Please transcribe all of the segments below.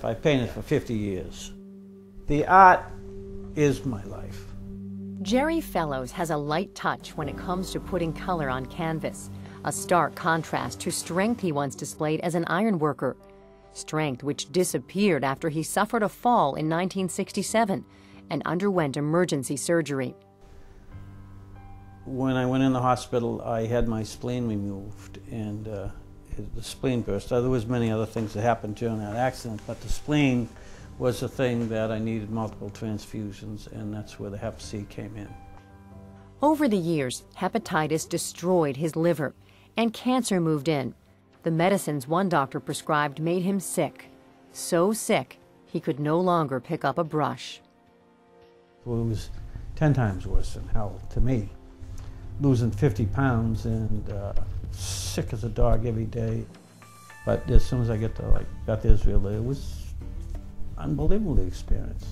I painted for 50 years. The art is my life. Gerry Fellows has a light touch when it comes to putting color on canvas, a stark contrast to strength he once displayed as an ironworker, strength which disappeared after he suffered a fall in 1967 and underwent emergency surgery. When I went in the hospital, I had my spleen removed, and the spleen burst. There was many other things that happened during that accident, but the spleen was the thing that I needed multiple transfusions, and that's where the Hep C came in. Over the years, hepatitis destroyed his liver, and cancer moved in. The medicines one doctor prescribed made him sick, so sick he could no longer pick up a brush. Well, it was 10 times worse than hell to me. Losing 50 pounds and sick as a dog every day. But as soon as I get to Beth Israel, it was unbelievable, the experience.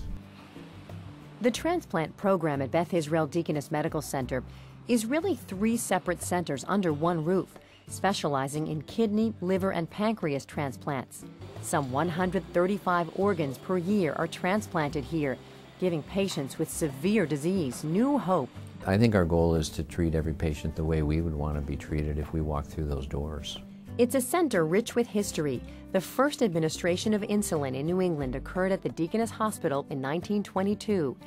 The transplant program at Beth Israel Deaconess Medical Center is really 3 separate centers under one roof, specializing in kidney, liver, and pancreas transplants. Some 135 organs per year are transplanted here, giving patients with severe disease new hope. I think our goal is to treat every patient the way we would want to be treated if we walk through those doors. It's a center rich with history. The first administration of insulin in New England occurred at the Deaconess Hospital in 1922,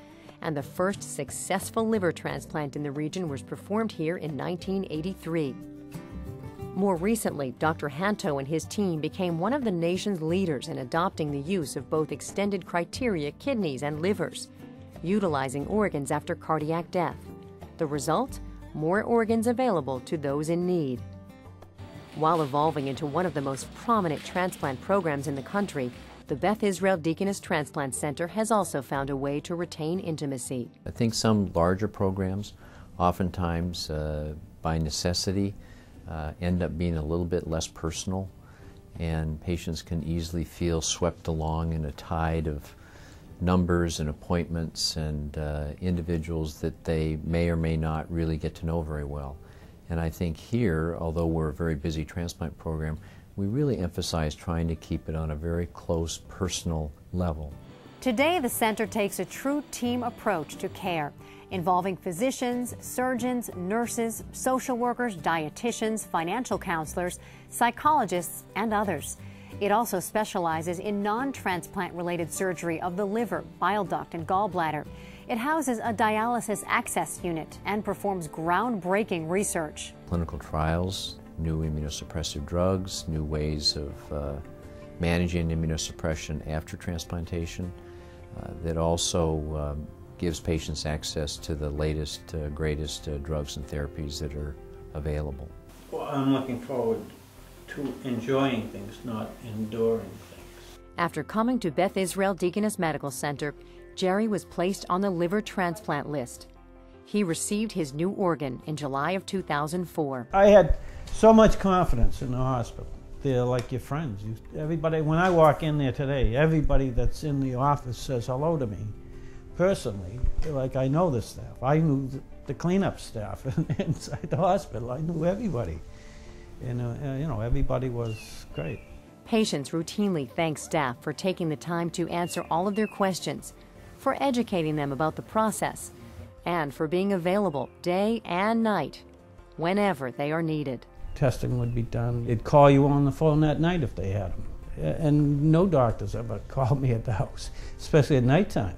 and the first successful liver transplant in the region was performed here in 1983. More recently, Dr. Hanto and his team became one of the nation's leaders in adopting the use of both extended criteria kidneys and livers, utilizing organs after cardiac death. The result? More organs available to those in need. While evolving into one of the most prominent transplant programs in the country, the Beth Israel Deaconess Transplant Center has also found a way to retain intimacy. I think some larger programs, oftentimes by necessity, end up being a little bit less personal, and patients can easily feel swept along in a tide of numbers and appointments and individuals that they may or may not really get to know very well. And I think here, although we're a very busy transplant program, we really emphasize trying to keep it on a very close, personal level. Today, the center takes a true team approach to care, involving physicians, surgeons, nurses, social workers, dietitians, financial counselors, psychologists, and others. It also specializes in non-transplant related surgery of the liver, bile duct, and gallbladder. It houses a dialysis access unit and performs groundbreaking research. Clinical trials, new immunosuppressive drugs, new ways of managing immunosuppression after transplantation, that also gives patients access to the latest, greatest drugs and therapies that are available. Well, I'm looking forward to enjoying things, not enduring things. After coming to Beth Israel Deaconess Medical Center, Gerry was placed on the liver transplant list. He received his new organ in July of 2004. I had so much confidence in the hospital. They're like your friends. Everybody, when I walk in there today, everybody that's in the office says hello to me personally. Like, I know the staff. I knew the cleanup staff inside the hospital. I knew everybody. And everybody was great. Patients routinely thank staff for taking the time to answer all of their questions, for educating them about the process, and for being available day and night, whenever they are needed. Testing would be done. They'd call you on the phone that night if they had them. And no doctors ever called me at the house, especially at nighttime.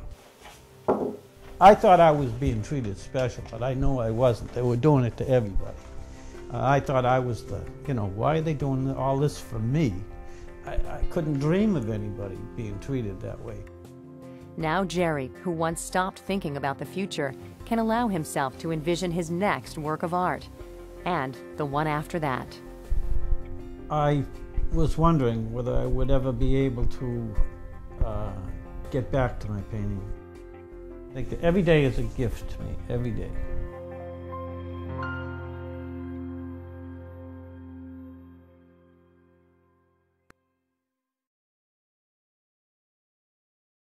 I thought I was being treated special, but I know I wasn't. They were doing it to everybody. I thought I was why are they doing all this for me? I couldn't dream of anybody being treated that way. Now Gerry, who once stopped thinking about the future, can allow himself to envision his next work of art, and the one after that. I was wondering whether I would ever be able to get back to my painting. I think that every day is a gift to me, every day.